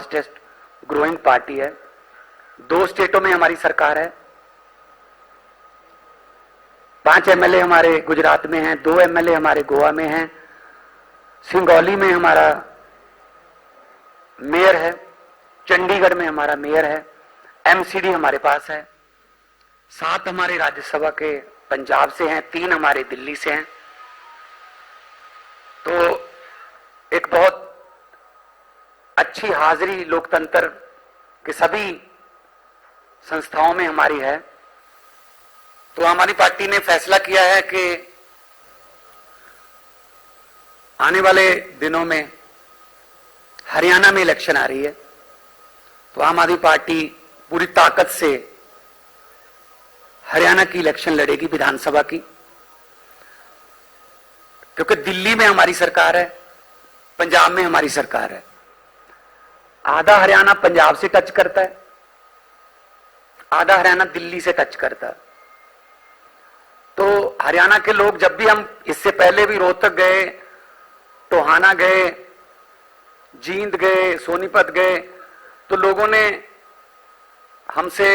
Fastest growing party है। 2 स्टेटों में हमारी सरकार है। 5 एमएलए हमारे गुजरात में हैं, 2 एमएलए हमारे गोवा में हैं, सिंगौली में हमारा मेयर है, चंडीगढ़ में हमारा मेयर है, एमसीडी हमारे पास है, 7 हमारे राज्यसभा के पंजाब से हैं, 3 हमारे दिल्ली से हैं। तो एक बहुत अच्छी हाजिरी लोकतंत्र के सभी संस्थाओं में हमारी है। तो हमारी पार्टी ने फैसला किया है कि आने वाले दिनों में हरियाणा में इलेक्शन आ रही है, तो आम आदमी पार्टी पूरी ताकत से हरियाणा की इलेक्शन लड़ेगी, विधानसभा की। क्योंकि दिल्ली में हमारी सरकार है, पंजाब में हमारी सरकार है। आधा हरियाणा पंजाब से टच करता है, आधा हरियाणा दिल्ली से टच करता है। तो हरियाणा के लोग, जब भी हम इससे पहले भी रोहतक गए, टोहाना गए, जींद गए, सोनीपत गए, तो लोगों ने हमसे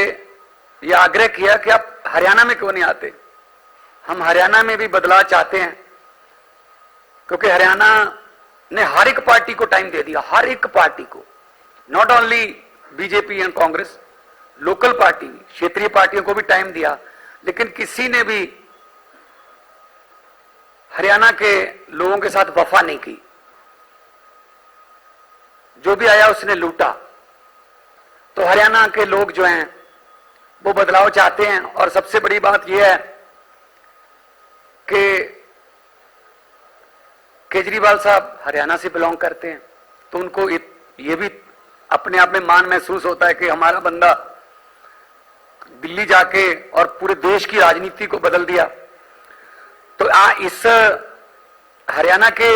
यह आग्रह किया कि आप हरियाणा में क्यों नहीं आते। हम हरियाणा में भी बदलाव चाहते हैं, क्योंकि हरियाणा ने हर एक पार्टी को टाइम दे दिया, हर एक पार्टी को, not only BJP and Congress, local party, क्षेत्रीय पार्टियों को भी टाइम दिया, लेकिन किसी ने भी हरियाणा के लोगों के साथ वफा नहीं की। जो भी आया उसने लूटा। तो हरियाणा के लोग जो हैं वो बदलाव चाहते हैं। और सबसे बड़ी बात यह है कि केजरीवाल साहब हरियाणा से बिलोंग करते हैं, तो उनको ये भी अपने आप में मान महसूस होता है कि हमारा बंदा दिल्ली जाके और पूरे देश की राजनीति को बदल दिया। तो इस हरियाणा के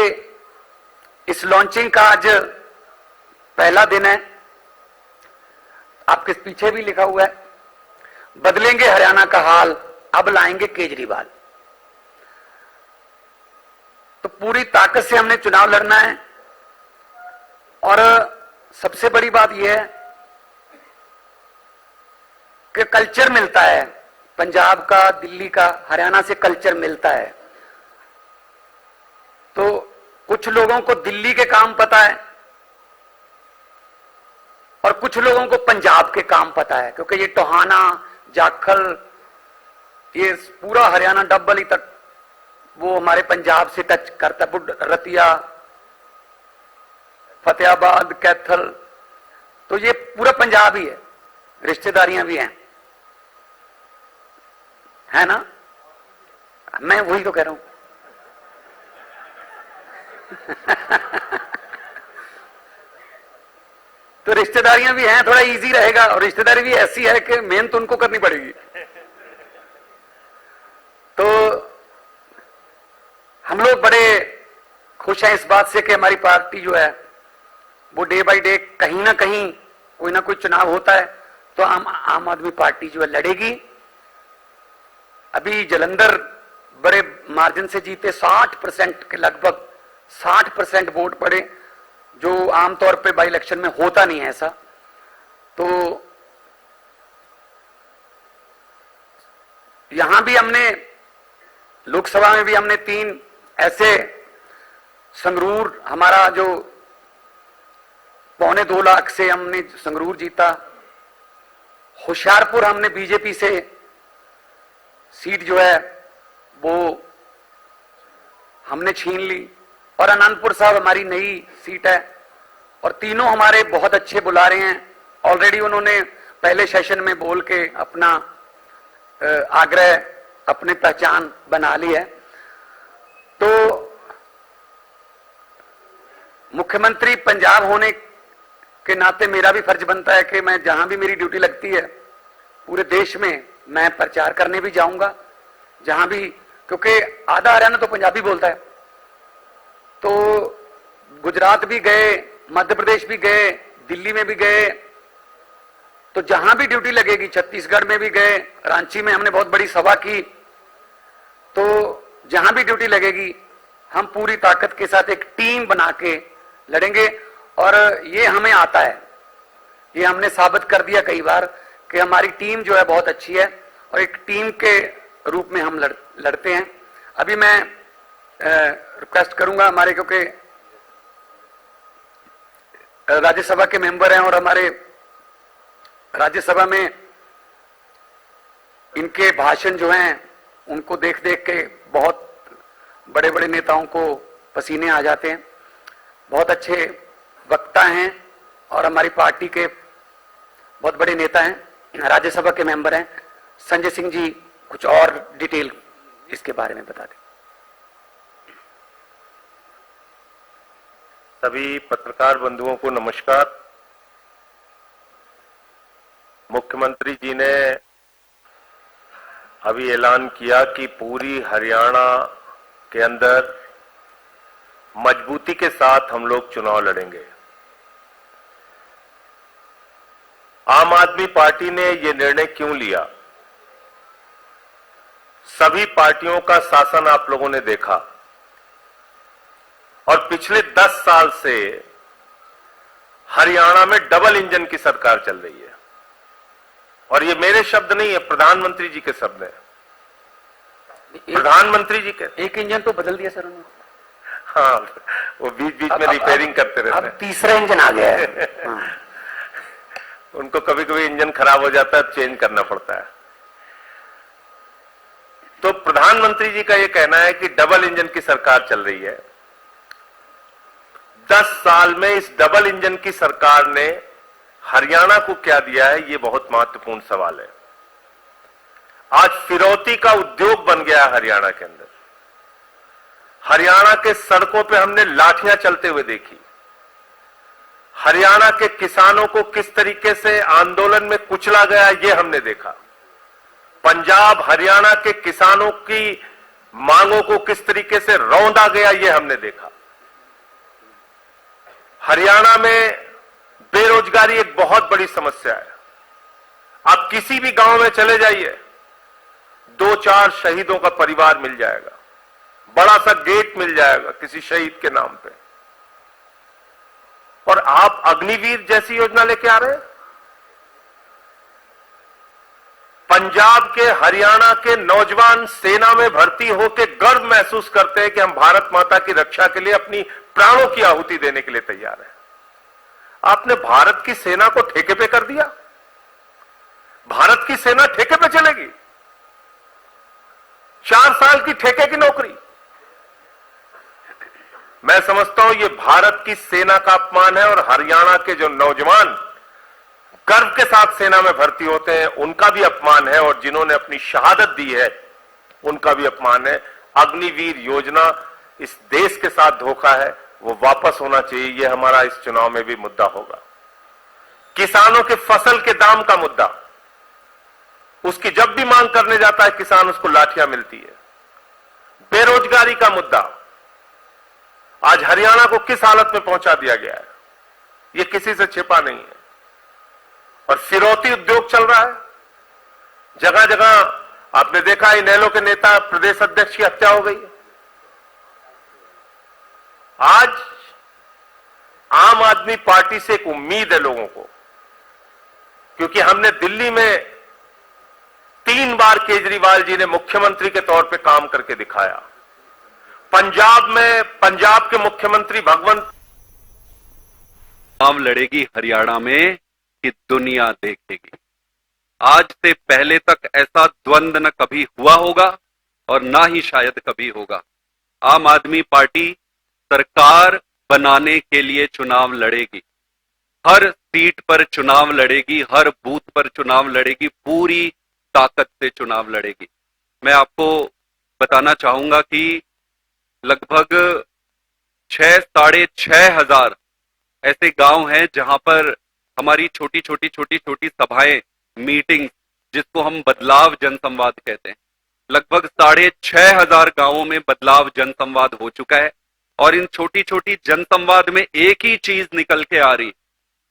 इस लॉन्चिंग का आज पहला दिन है। आपके पीछे भी लिखा हुआ है, बदलेंगे हरियाणा का हाल, अब लाएंगे केजरीवाल। तो पूरी ताकत से हमने चुनाव लड़ना है। और सबसे बड़ी बात यह है कि कल्चर मिलता है, पंजाब का, दिल्ली का, हरियाणा से कल्चर मिलता है। तो कुछ लोगों को दिल्ली के काम पता है और कुछ लोगों को पंजाब के काम पता है, क्योंकि ये टोहाना, जाखल, ये पूरा हरियाणा डब्बली तक वो हमारे पंजाब से टच करता है, रतिया, फतेहाबाद, कैथल, तो ये पूरा पंजाब ही है, रिश्तेदारियां भी हैं, है ना। मैं वही तो कह रहा हूं। तो रिश्तेदारियां भी हैं, थोड़ा इजी रहेगा। और रिश्तेदारी भी ऐसी है कि मेहनत उनको करनी पड़ेगी। तो हम लोग बड़े खुश हैं इस बात से कि हमारी पार्टी जो है वो डे बाय डे कहीं ना कहीं कोई ना कोई चुनाव होता है तो आम आदमी पार्टी जो है लड़ेगी। अभी जलंधर बड़े मार्जिन से जीते, 60% के लगभग 60% वोट पड़े, जो आमतौर पे बाई इलेक्शन में होता नहीं है ऐसा। तो यहां भी हमने, लोकसभा में भी हमने 3 ऐसे, संगरूर हमारा जो 2.25 लाख से हमने संगरूर जीता, होशियारपुर हमने बीजेपी से सीट जो है वो हमने छीन ली, और अनंतपुर साहब हमारी नई सीट है। और तीनों हमारे बहुत अच्छे बुला रहे हैं। ऑलरेडी उन्होंने पहले सेशन में बोल के अपना आग्रह, अपनी पहचान बना ली है। तो मुख्यमंत्री पंजाब होने के नाते मेरा भी फर्ज बनता है कि मैं जहां भी मेरी ड्यूटी लगती है पूरे देश में मैं प्रचार करने भी जाऊंगा, जहां भी, क्योंकि आधा हरियाणा तो पंजाबी बोलता है। तो गुजरात भी गए, मध्य प्रदेश भी गए, दिल्ली में भी गए, तो जहां भी ड्यूटी लगेगी, छत्तीसगढ़ में भी गए, रांची में हमने बहुत बड़ी सभा की, तो जहां भी ड्यूटी लगेगी हम पूरी ताकत के साथ एक टीम बना के लड़ेंगे। और ये हमें आता है, ये हमने साबित कर दिया कई बार कि हमारी टीम जो है बहुत अच्छी है और एक टीम के रूप में हम लड़ते हैं। अभी मैं रिक्वेस्ट करूंगा हमारे, क्योंकि राज्यसभा के मेंबर हैं और हमारे राज्यसभा में इनके भाषण जो हैं उनको देख देख के बहुत बड़े बड़े नेताओं को पसीने आ जाते हैं। बहुत अच्छे वक्ता हैं और हमारी पार्टी के बहुत बड़े नेता हैं, राज्यसभा के मेंबर हैं। संजय सिंह जी कुछ और डिटेल इसके बारे में बता दें। सभी पत्रकार बंधुओं को नमस्कार। मुख्यमंत्री जी ने अभी ऐलान किया कि पूरी हरियाणा के अंदर मजबूती के साथ हम लोग चुनाव लड़ेंगे। आम आदमी पार्टी ने यह निर्णय क्यों लिया? सभी पार्टियों का शासन आप लोगों ने देखा और पिछले 10 साल से हरियाणा में डबल इंजन की सरकार चल रही है। और ये मेरे शब्द नहीं है, प्रधानमंत्री जी के शब्द हैं। प्रधानमंत्री जी के एक इंजन तो बदल दिया सर उन्होंने। हाँ, वो बीच बीच में रिपेयरिंग करते रहते हैं। अब तीसरा इंजन आ गया है। हाँ। उनको कभी कभी इंजन खराब हो जाता है, चेंज करना पड़ता है। तो प्रधानमंत्री जी का यह कहना है कि डबल इंजन की सरकार चल रही है। 10 साल में इस डबल इंजन की सरकार ने हरियाणा को क्या दिया है, यह बहुत महत्वपूर्ण सवाल है। आज फिरौती का उद्योग बन गया है हरियाणा के अंदर। हरियाणा के सड़कों पे हमने लाठियां चलते हुए देखी। हरियाणा के किसानों को किस तरीके से आंदोलन में कुचला गया, यह हमने देखा। पंजाब हरियाणा के किसानों की मांगों को किस तरीके से रौंदा गया, यह हमने देखा। हरियाणा में बेरोजगारी एक बहुत बड़ी समस्या है। आप किसी भी गांव में चले जाइए, 2-4 शहीदों का परिवार मिल जाएगा, बड़ा सा गेट मिल जाएगा किसी शहीद के नाम पे। और आप अग्निवीर जैसी योजना लेके आ रहे हैं। पंजाब के हरियाणा के नौजवान सेना में भर्ती होकर गर्व महसूस करते हैं कि हम भारत माता की रक्षा के लिए अपनी प्राणों की आहुति देने के लिए तैयार हैं। आपने भारत की सेना को ठेके पे कर दिया। भारत की सेना ठेके पे चलेगी। 4 साल की ठेके की नौकरी। मैं समझता हूं यह भारत की सेना का अपमान है और हरियाणा के जो नौजवान गर्व के साथ सेना में भर्ती होते हैं उनका भी अपमान है और जिन्होंने अपनी शहादत दी है उनका भी अपमान है। अग्निवीर योजना इस देश के साथ धोखा है, वो वापस होना चाहिए। यह हमारा इस चुनाव में भी मुद्दा होगा। किसानों के फसल के दाम का मुद्दा, उसकी जब भी मांग करने जाता है किसान, उसको लाठियां मिलती है। बेरोजगारी का मुद्दा, आज हरियाणा को किस हालत में पहुंचा दिया गया है, यह किसी से छिपा नहीं है। और फिरौती उद्योग चल रहा है जगह जगह। आपने देखा इनेलो के नेता प्रदेश अध्यक्ष की हत्या हो गई। आज आम आदमी पार्टी से एक उम्मीद है लोगों को, क्योंकि हमने दिल्ली में 3 बार केजरीवाल जी ने मुख्यमंत्री के तौर पे काम करके दिखाया। पंजाब में पंजाब के मुख्यमंत्री भगवंत चुनाव लड़ेगी हरियाणा में कि दुनिया देखेगी। आज से पहले तक ऐसा द्वंद्व न कभी हुआ होगा और ना ही शायद कभी होगा। आम आदमी पार्टी सरकार बनाने के लिए चुनाव लड़ेगी, हर सीट पर चुनाव लड़ेगी, हर बूथ पर चुनाव लड़ेगी, पूरी ताकत से चुनाव लड़ेगी। मैं आपको बताना चाहूंगा कि लगभग 6-6.5 हजार ऐसे गांव हैं जहां पर हमारी छोटी छोटी सभाएं, मीटिंग, जिसको हम बदलाव जनसंवाद कहते हैं, लगभग 6.5 हजार गांवों में बदलाव जनसंवाद हो चुका है। और इन छोटी छोटी जनसंवाद में एक ही चीज निकल के आ रही,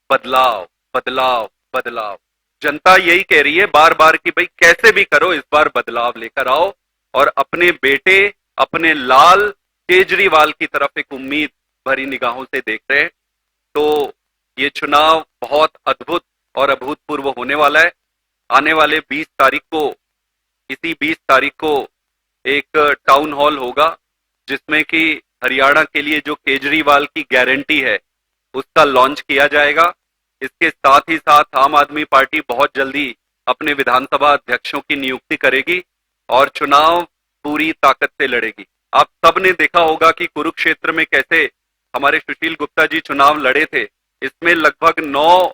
बदलाव बदलाव बदलाव। जनता यही कह रही है बार बार कि भाई कैसे भी करो इस बार बदलाव लेकर आओ, और अपने बेटे, अपने लाल केजरीवाल की तरफ एक उम्मीद भरी निगाहों से देख रहे हैं। तो ये चुनाव बहुत अद्भुत और अभूतपूर्व होने वाला है। आने वाले 20 तारीख को, इसी 20 तारीख को एक टाउन हॉल होगा जिसमें कि हरियाणा के लिए जो केजरीवाल की गारंटी है उसका लॉन्च किया जाएगा। इसके साथ ही साथ आम आदमी पार्टी बहुत जल्दी अपने विधानसभा अध्यक्षों की नियुक्ति करेगी और चुनाव पूरी ताकत से लड़ेगी। आप सब ने देखा होगा कि कुरुक्षेत्र में कैसे हमारे सुशील गुप्ता जी चुनाव लड़े थे। इसमें लगभग 9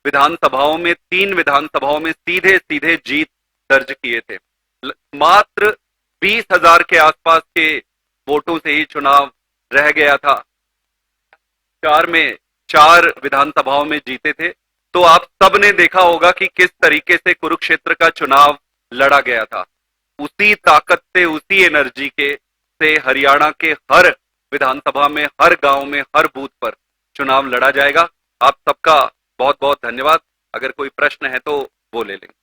विधानसभाओं में 3 विधानसभाओं में सीधे सीधे जीत दर्ज किए थे। मात्र 20,000 के आसपास के वोटों से ही चुनाव रह गया था। 4 विधानसभाओं में जीते थे। तो आप सब ने देखा होगा कि किस तरीके से कुरुक्षेत्र का चुनाव लड़ा गया था। उसी ताकत से, उसी एनर्जी के से हरियाणा के हर विधानसभा में, हर गांव में, हर बूथ पर चुनाव लड़ा जाएगा। आप सबका बहुत बहुत धन्यवाद। अगर कोई प्रश्न है तो वो ले लेंगे।